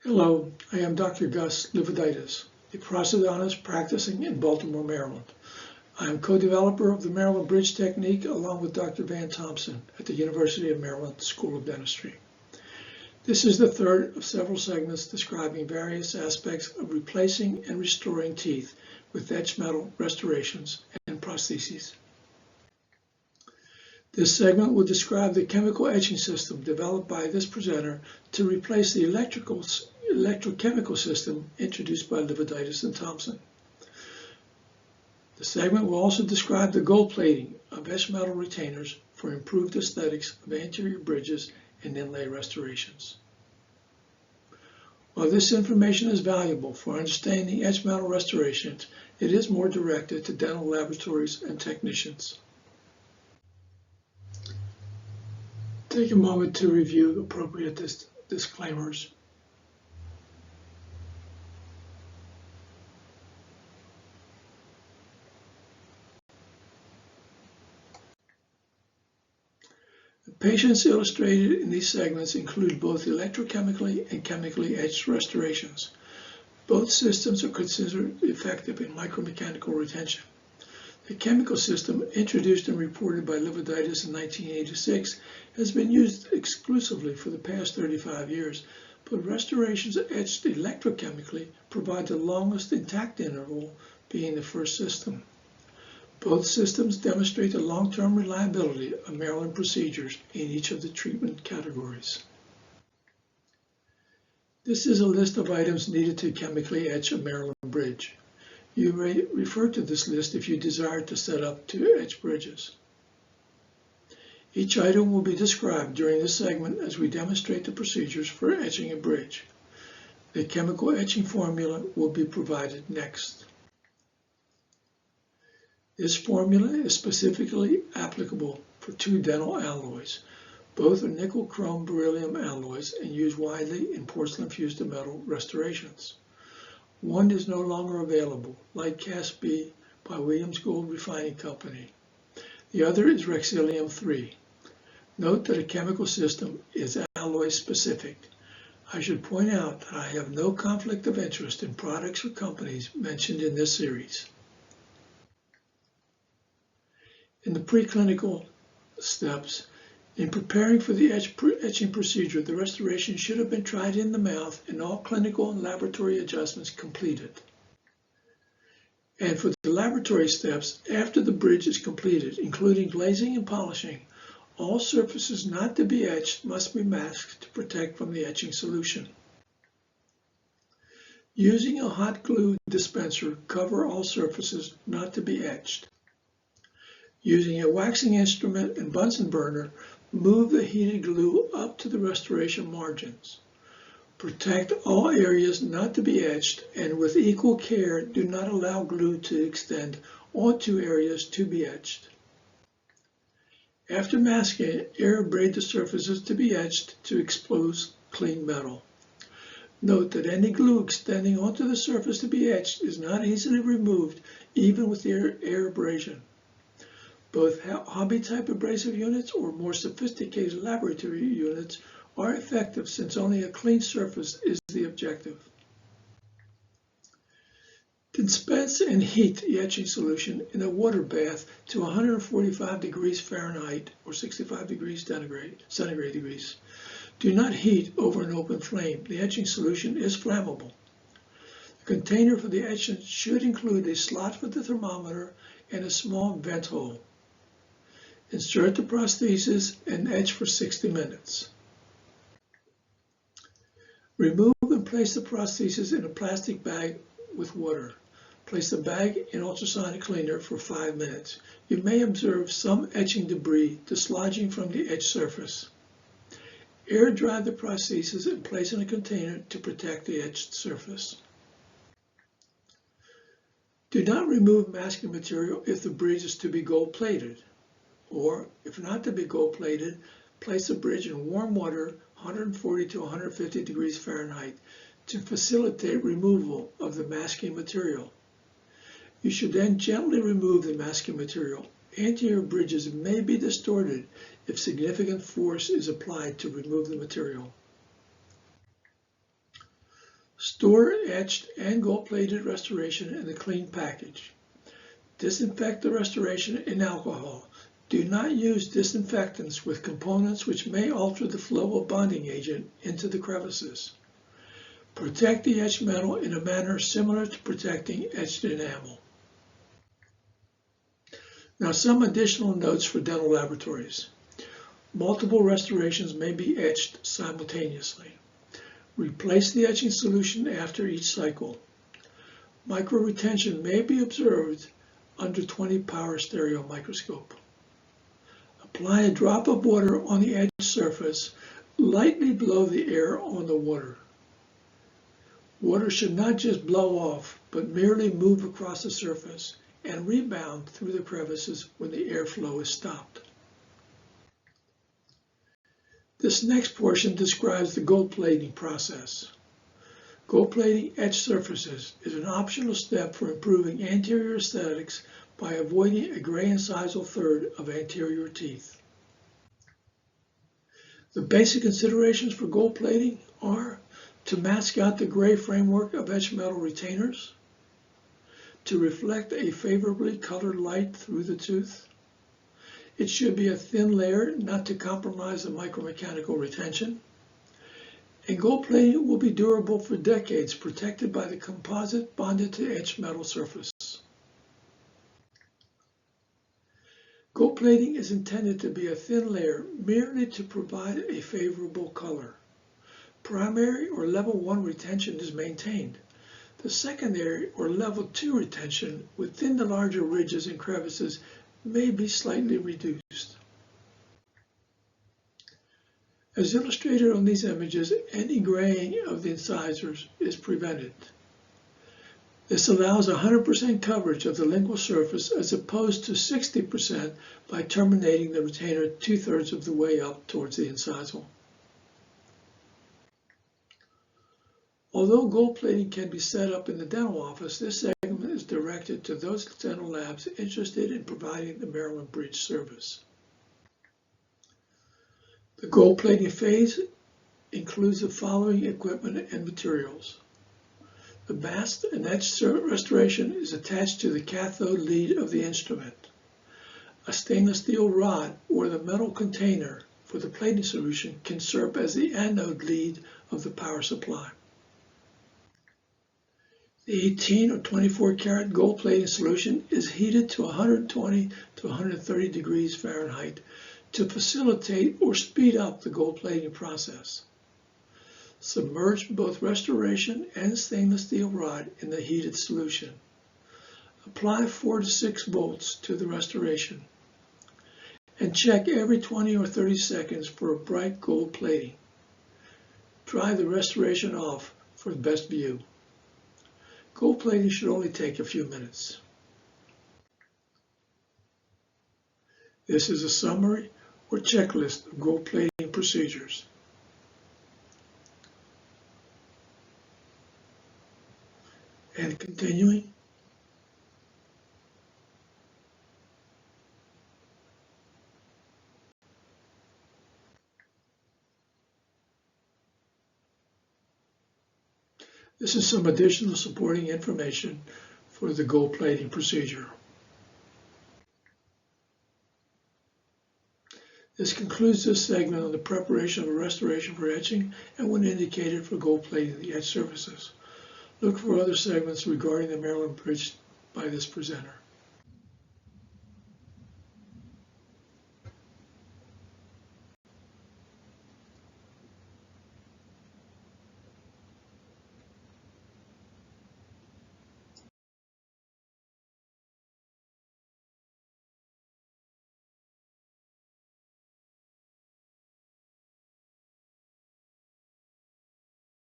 Hello, I am Dr. Gus Livaditis, a prosthodontist practicing in Baltimore, Maryland. I am co-developer of the Maryland Bridge technique along with Dr. Van Thompson at the University of Maryland School of Dentistry. This is the third of several segments describing various aspects of replacing and restoring teeth with etched metal restorations and prostheses. This segment will describe the chemical etching system developed by this presenter to replace the electro-chemical system introduced by Livaditis and Thompson. The segment will also describe the gold plating of etched metal retainers for improved aesthetics of anterior bridges and inlay restorations. While this information is valuable for understanding etched metal restorations, it is more directed to dental laboratories and technicians. Take a moment to review appropriate disclaimers. The patients illustrated in these segments include both electrochemically and chemically etched restorations. Both systems are considered effective in micromechanical retention. The chemical system, introduced and reported by Livaditis in 1986, has been used exclusively for the past 35 years, but restorations etched electrochemically provide the longest intact interval, being the first system. Both systems demonstrate the long-term reliability of Maryland procedures in each of the treatment categories. This is a list of items needed to chemically etch a Maryland bridge. You may refer to this list if you desire to set up to etch bridges. Each item will be described during this segment as we demonstrate the procedures for etching a bridge. The chemical etching formula will be provided next. This formula is specifically applicable for two dental alloys. Both are nickel-chrome beryllium alloys and used widely in porcelain-fused to metal restorations. One is no longer available, Light Cast B by Williams Gold Refining Company. The other is Rexillium 3. Note that a chemical system is alloy specific. I should point out that I have no conflict of interest in products or companies mentioned in this series. In the preclinical steps, in preparing for the etching procedure, the restoration should have been tried in the mouth and all clinical and laboratory adjustments completed. And for the laboratory steps, after the bridge is completed, including glazing and polishing, all surfaces not to be etched must be masked to protect from the etching solution. Using a hot glue dispenser, cover all surfaces not to be etched. Using a waxing instrument and Bunsen burner, move the heated glue up to the restoration margins. Protect all areas not to be etched, and with equal care, do not allow glue to extend onto areas to be etched. After masking, air braid the surfaces to be etched to expose clean metal. Note that any glue extending onto the surface to be etched is not easily removed, even with air abrasion. Both hobby-type abrasive units or more sophisticated laboratory units are effective since only a clean surface is the objective. Dispense and heat the etching solution in a water bath to 145 degrees Fahrenheit or 65 degrees centigrade degrees. Do not heat over an open flame. The etching solution is flammable. The container for the etching should include a slot for the thermometer and a small vent hole. Insert the prosthesis and etch for 60 minutes. Remove and place the prosthesis in a plastic bag with water. Place the bag in ultrasonic cleaner for 5 minutes. You may observe some etching debris dislodging from the etched surface. Air dry the prosthesis and place in a container to protect the etched surface. Do not remove masking material if the bridge is to be gold plated. Or, if not to be gold plated, place the bridge in warm water, 140 to 150 degrees Fahrenheit, to facilitate removal of the masking material. You should then gently remove the masking material. Anterior bridges may be distorted if significant force is applied to remove the material. Store etched and gold-plated restoration in a clean package. Disinfect the restoration in alcohol. Do not use disinfectants with components which may alter the flow of bonding agent into the crevices. Protect the etched metal in a manner similar to protecting etched enamel. Now, some additional notes for dental laboratories. Multiple restorations may be etched simultaneously. Replace the etching solution after each cycle. Micro-retention may be observed under 20 power stereo microscope. Apply a drop of water on the etched surface, lightly blow the air on the water. Water should not just blow off, but merely move across the surface and rebound through the crevices when the airflow is stopped. This next portion describes the gold plating process. Gold plating etched surfaces is an optional step for improving anterior aesthetics by avoiding a gray incisal third of anterior teeth. The basic considerations for gold plating are to mask out the gray framework of etched metal retainers, to reflect a favorably colored light through the tooth. It should be a thin layer, not to compromise the micromechanical retention. And gold plating will be durable for decades, protected by the composite bonded to etched metal surface. Gold plating is intended to be a thin layer merely to provide a favorable color. Primary or level 1 retention is maintained. The secondary or level 2 retention within the larger ridges and crevices may be slightly reduced. As illustrated on these images, any graying of the incisors is prevented. This allows 100% coverage of the lingual surface as opposed to 60% by terminating the retainer 2/3 of the way up towards the incisal. Although gold plating can be set up in the dental office, this segment is directed to those dental labs interested in providing the Maryland Bridge service. The gold plating phase includes the following equipment and materials. The masked and etched restoration is attached to the cathode lead of the instrument. A stainless steel rod or the metal container for the plating solution can serve as the anode lead of the power supply. The 18 or 24 karat gold plating solution is heated to 120 to 130 degrees Fahrenheit to facilitate or speed up the gold plating process. Submerge both restoration and stainless steel rod in the heated solution. Apply 4 to 6 volts to the restoration. And check every 20 or 30 seconds for a bright gold plating. Dry the restoration off for the best view. Gold plating should only take a few minutes. This is a summary or checklist of gold plating procedures. And continuing, this is some additional supporting information for the gold plating procedure. This concludes this segment on the preparation of a restoration for etching and when indicated for gold plating the etched surfaces. Look for other segments regarding the Maryland Bridge by this presenter.